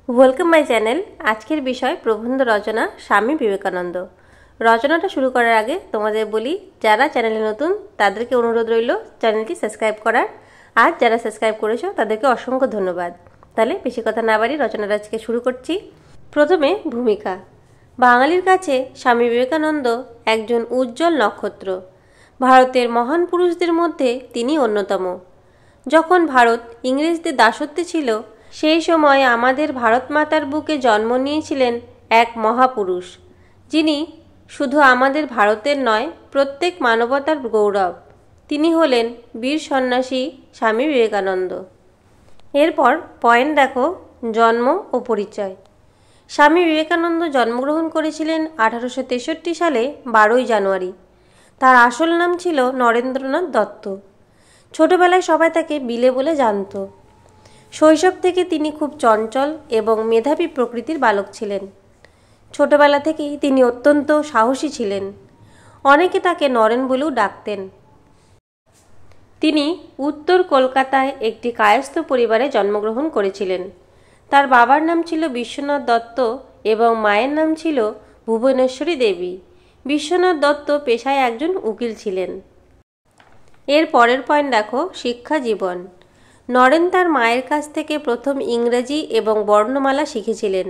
Welcome my channel. আজকের বিষয় প্রবন্ধ রচনা স্বামী বিবেকানন্দ। রচনাটা শুরু করার আগে তোমাদের বলি, যারা চ্যানেলে নতুন তাদেরকে অনুরোধ রইল চ্যানেলটি সাবস্ক্রাইব করার, আর যারা সাবস্ক্রাইব করেছো তাদেরকে অসংখ্য ধন্যবাদ। তাহলে বেশি কথা না বাড়ি রচনাটা আজকে শুরু করছি। প্রথমে ভূমিকা। বাঙালির কাছে স্বামী বিবেকানন্দ একজন উজ্জ্বল নক্ষত্র। ভারতের মহান পুরুষদের মধ্যে তিনি অন্যতম। যখন ভারত ইংরেজদের দাসত্বে ছিল, সেই সময় আমাদের ভারত মাতার বুকে জন্ম নিয়েছিলেন এক মহাপুরুষ, যিনি শুধু আমাদের ভারতের নয়, প্রত্যেক মানবতার গৌরব। তিনি হলেন বীর সন্ন্যাসী স্বামী বিবেকানন্দ। এরপর পয়েন্ট দেখো, জন্ম ও পরিচয়। স্বামী বিবেকানন্দ জন্মগ্রহণ করেছিলেন 1863 সালে 12ই জানুয়ারি। তার আসল নাম ছিল নরেন্দ্রনাথ দত্ত। ছোটবেলায় সবাই তাকে বিলে বলে জানত। শৈশব থেকে তিনি খুব চঞ্চল এবং মেধাবী প্রকৃতির বালক ছিলেন। ছোটবেলা থেকেই তিনি অত্যন্ত সাহসী ছিলেন। অনেকে তাকে নরেন বলেও ডাকতেন। তিনি উত্তর কলকাতায় একটি কায়স্থ পরিবারে জন্মগ্রহণ করেছিলেন। তার বাবার নাম ছিল বিশ্বনাথ দত্ত এবং মায়ের নাম ছিল ভুবনেশ্বরী দেবী। বিশ্বনাথ দত্ত পেশায় একজন উকিল ছিলেন। এর পরের পয়েন্ট দেখো, শিক্ষা জীবন। নরেন তার মায়ের কাছ থেকে প্রথম ইংরেজি এবং বর্ণমালা শিখেছিলেন।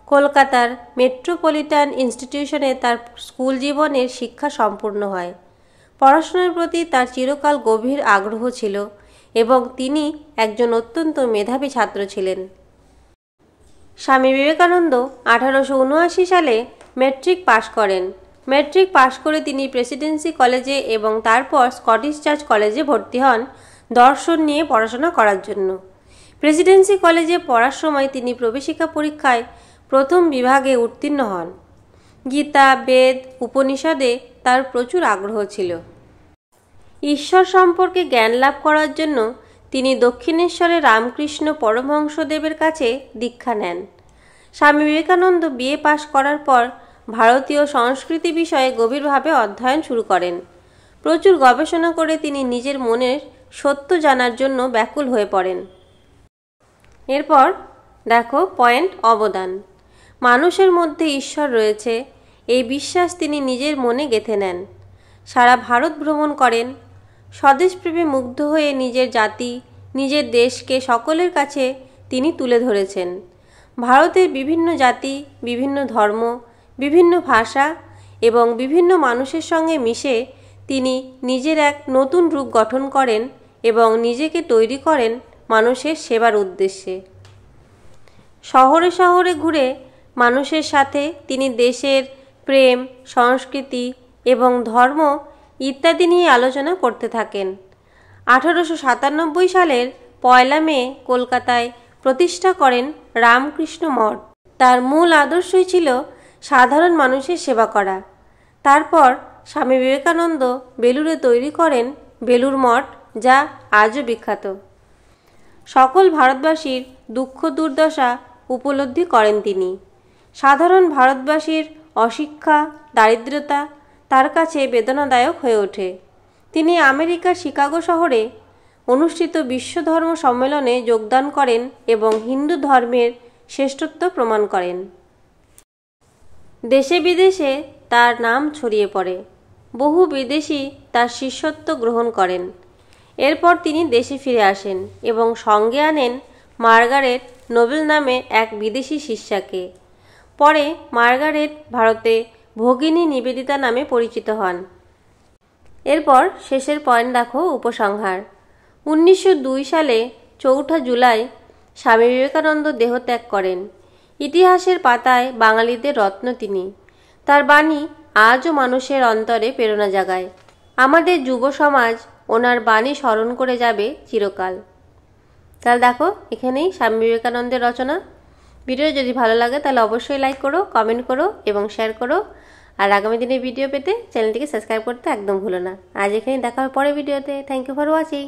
কলকাতার মেট্রোপলিটন ইনস্টিটিউশনে তার স্কুল জীবনের শিক্ষা সম্পূর্ণ হয়। পড়াশোনার প্রতি তার চিরকাল গভীর আগ্রহ ছিল এবং তিনি একজন অত্যন্ত মেধাবী ছাত্র ছিলেন। স্বামী বিবেকানন্দ 1879 সালে ম্যাট্রিক পাশ করেন। ম্যাট্রিক পাশ করে তিনি প্রেসিডেন্সি কলেজে এবং তারপর স্কটিশ চার্চ কলেজে ভর্তি হন দর্শন নিয়ে পড়াশোনা করার জন্য। প্রেসিডেন্সি কলেজে পড়ার সময় তিনি প্রবেশিকা পরীক্ষায় প্রথম বিভাগে উত্তীর্ণ হন। গীতা, বেদ, উপনিষদে তার প্রচুর আগ্রহ ছিল। ঈশ্বর সম্পর্কে জ্ঞান লাভ করার জন্য তিনি দক্ষিণেশ্বরে রামকৃষ্ণ পরমহংসদেবের কাছে দীক্ষা নেন। স্বামী বিবেকানন্দ বিএ পাশ করার পর ভারতীয় সংস্কৃতি বিষয়ে গভীরভাবে অধ্যয়ন শুরু করেন। প্রচুর গবেষণা করে তিনি নিজের মনের সত্য জানার জন্য ব্যাকুল হয়ে পড়েন। এরপর দেখো পয়েন্ট, অবদান। মানুষের মধ্যে ঈশ্বর রয়েছে, এই বিশ্বাস তিনি নিজের মনে গেঁথে নেন। সারা ভারত ভ্রমণ করেন। স্বদেশপ্রেমে মুগ্ধ হয়ে নিজের জাতি, নিজের দেশকে সকলের কাছে তিনি তুলে ধরেছেন। ভারতের বিভিন্ন জাতি, বিভিন্ন ধর্ম, বিভিন্ন ভাষা এবং বিভিন্ন মানুষের সঙ্গে মিশে তিনি নিজের এক নতুন রূপ গঠন করেন এবং নিজেকে তৈরি করেন মানুষের সেবার উদ্দেশ্যে। শহরে শহরে ঘুরে মানুষের সাথে তিনি দেশের প্রেম, সংস্কৃতি এবং ধর্ম ইত্যাদি নিয়ে আলোচনা করতে থাকেন। 1897 সালের 1 মে কলকাতায় প্রতিষ্ঠা করেন রামকৃষ্ণ মঠ। তার মূল আদর্শই ছিল সাধারণ মানুষের সেবা করা। তারপর স্বামী বিবেকানন্দ বেলুড়ে তৈরি করেন বেলুড় মঠ, যা আজও বিখ্যাত। সকল ভারতবাসীর দুঃখ দুর্দশা উপলব্ধি করেন তিনি। সাধারণ ভারতবাসীর অশিক্ষা, দারিদ্রতা তার কাছে বেদনাদায়ক হয়ে ওঠে। তিনি আমেরিকার শিকাগো শহরে অনুষ্ঠিত বিশ্ব ধর্ম সম্মেলনে যোগদান করেন এবং হিন্দু ধর্মের শ্রেষ্ঠত্ব প্রমাণ করেন। দেশে বিদেশে তার নাম ছড়িয়ে পড়ে। বহু বিদেশী তার শিষ্যত্ব গ্রহণ করেন। এরপর তিনি দেশে ফিরে আসেন এবং সঙ্গে আনেন মার্গারেট নোবেল নামে এক বিদেশি শিষ্যাকে। পরে মার্গারেট ভারতে ভগিনী নিবেদিতা নামে পরিচিত হন। এরপর শেষের পয়েন্ট দেখো, উপসংহার। 1902 সালে 4 জুলাই স্বামী বিবেকানন্দ দেহত্যাগ করেন। ইতিহাসের পাতায় বাঙালিদের রত্ন তিনি। তার বাণী আজও মানুষের অন্তরে প্রেরণা জাগায়। আমাদের যুব সমাজ ওনার বাণী স্মরণ করে যাবে চিরকাল। তাহলে দেখো, এখানেই স্বামী বিবেকানন্দের রচনা। ভিডিও যদি ভালো লাগে তাহলে অবশ্যই লাইক করো, কমেন্ট করো এবং শেয়ার করো। আর আগামী দিনে ভিডিও পেতে চ্যানেলটিকে সাবস্ক্রাইব করতে একদম ভুলো না। আজ এখানেই দেখা হবে পরের ভিডিওতে। Thank you for watching.